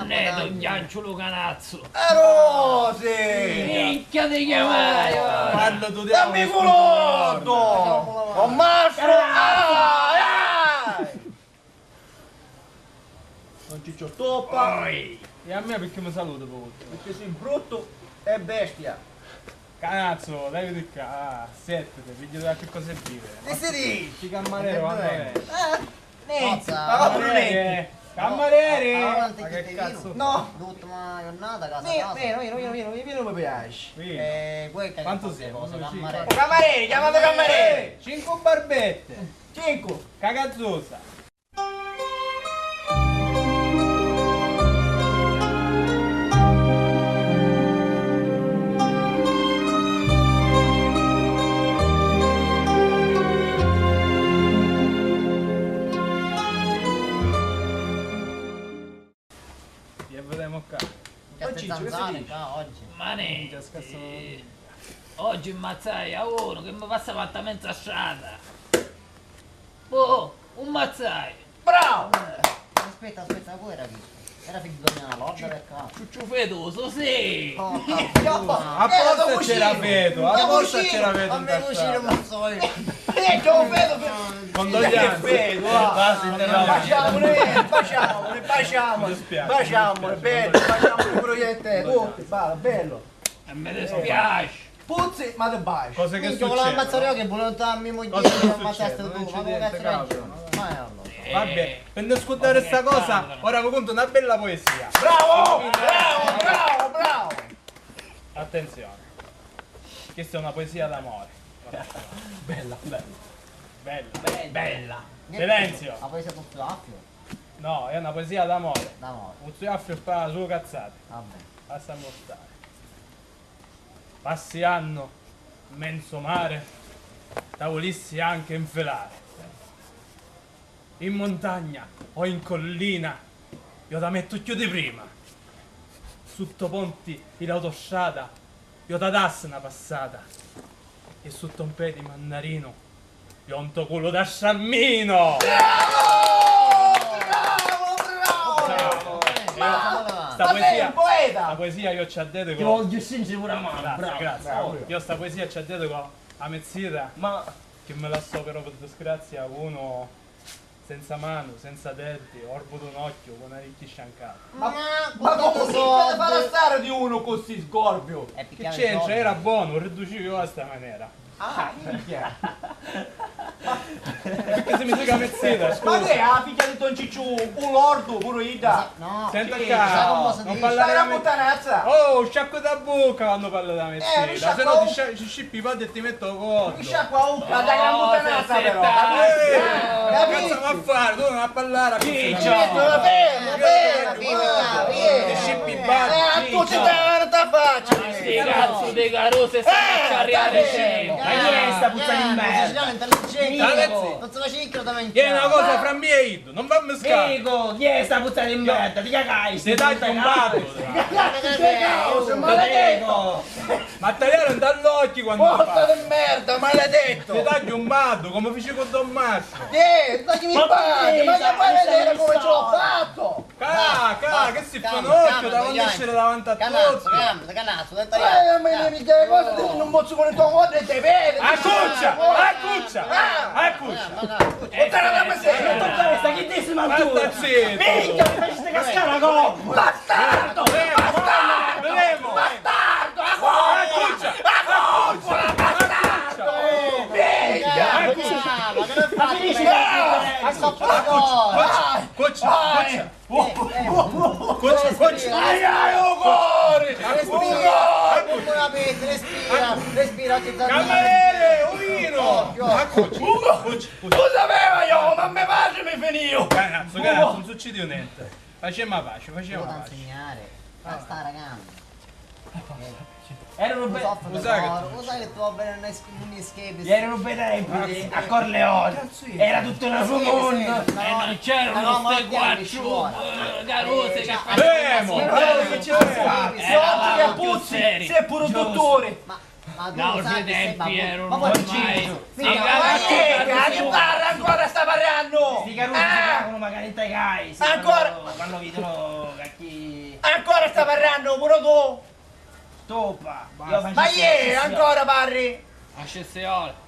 Cornetto, un ghiacciolo canazzo. Rosy! Minchia ti chiamai! Quando tu Dammi culotto! Oh mastro! Non ci c'ho stoppa! Poi, E a me perché mi saluto poi? Perché sei brutto e bestia! Canazzo, dai di qua, settete, figlio da che cosa vive. Che si dice? Ci cammarero, quando è? Nezzi! Forza. Ma Brunetti! Cammarere! Allora non ti Ma che chiedi cazzo? vino? No! L'ultima giornata casa Vieni, casa. vieni, non mi piace! Quel che Quanto fa siamo? cose, Uno, cammarere. cinque. Cameriere, chiamate cameriere! 5 barbette! 5! Cagazzosa! E vedremo qua. Queste Ciccio, che si zanzare dice? qua oggi. mani, Già scassano. oggi ammazzai a uno che mi passa fatta mezza strada. Oh, un mazzai. Bravo! Aspetta, poi era chi? Era figlio di una lorda per caso. Ciuccio fedoso, sì. Apposta c'era vedo, apposta c'era vedo A in me cucino strada. non so io. Che un vedo per... Condoglianze. Vedo, va! Basta interrompere. Baciamole, Mi dispiace, baciamole, mi dispiace. bello, baciamole il proiette, tutti, va, bello. E mi dispiace. Puzzi, ma te baci. Cose che Minchia, con l'ammazzare succedono? io che volete a mia moglie Cosa che che ammazzaste succede? tu. Non Ma c'è come niente, cazzo capito? Ma io non lo so. Vabbè, per scudare sta cosa, ora vi conto una bella poesia. Bravo, bravo, bravo, bravo. Attenzione. Questa è una poesia d'amore. Bella, bella. Bella. Bella. Silenzio. Ma poi sei tutto affio? No, è una poesia d'amore. D'amore. Un zuiaffio fa su cazzate. Vabbè. Basta mostrare. Passi anno, immenso mare, da volissi anche infelare. In montagna o in collina, io da metto chiudi prima. Sotto ponti in autostrada, io da dassi una passata. E sotto un pe di mandarino, io ho un to culo da sciammino. Bravo, Sta ma sei poesia, un poeta. la poesia io ci addete Ti con... voglio stringere pure a mano. Grazie, Bravo. grazie. bravo. Io sta poesia ci addete con la mezzita, Ma che me la so però per disgrazia uno senza mano, senza denti, orbo d'un occhio, con una ricchi sciancata. ma come si può fare a stare di uno così sgorbio? Che c'entra? Era buono, riducevo io a sta maniera. Ah, minchia. Perché se mi dica mezzita, Ma scusa. che è la figlia di Don Cicciu, un lordo, pure Ida? No. Senta Sì, qua, sai come si non dice? parlare Stai da la me. puttanazza! Oh, sciacquo da bocca quando parlo da mezzita, mi se sciacquo- no ti scippi i podi e ti metto codo. Mi sciacqua un da gran puttanazza però! Cazzo va a fare? Tu non a parlare a Sì, questo. ciao. Va bene, Ti scippi i batti. tutti te la faccia! Sti cazzo di carose stanno a arrivare sempre. Ma chi è sta puttana di merda? Ragazzi, Non se la ciclo da che è una cosa fra me e Ido, non fammi scapare. Dico, chi è sta puttana di merda? Ti cagai? Se dai un bato. Maledetto! Ma tagliare un dall'occhio quando Porta fa. di merda, maledetto! Se dai un bato, come fece con Don Masso. Dagli mi pare, ma che vuoi vedere come ce l'ho fatto? Che si fa un occhio da quando esce davanti a tutti. Canazzo, Ma mi dai cose, non posso con il tuo cuore e te vede! A cuccia, a cuccia, a cuccia. Portala da me Questa chi disse ma tu? Basta zitto. Minchia, mi faceste cascare la coppa! Bastardo! Vedremo. Bastardo! La A cuccia! cuccia, La cuccia! Bastardo! Minchia! Ma finisci a soffrire cuccia, cuccia. Ai ai, un cuore! Respira, che Cameriere, un vino. A cuccia, cuccia. Lo sapeva io, ma me pace mi finio! Cazzo, non succede niente. Facciamo pace, facciamo Devo pace. insegnare. Ma sta ragazzi. Erano Lo Lo sai che tu va bene un escape. Erano bei tempi a Corleone, era tutto un altro mondo e non c'erano ste guacciu, carose che Fermo, che ci fa? Se oggi che puzzi, sei pure un dottore! Ma tu No, lo sai i che sei tempi babbo. erano Ma poi ti ormai giro. Ma che? La chitarra ancora sta parlando! sti carusi si cagano stoppa che non te cai. Ancora? Quando vedono cacchi... Ancora sta parlando pure tu? Stoppa. Basta. Ma ieri ancora parli? Ascessione.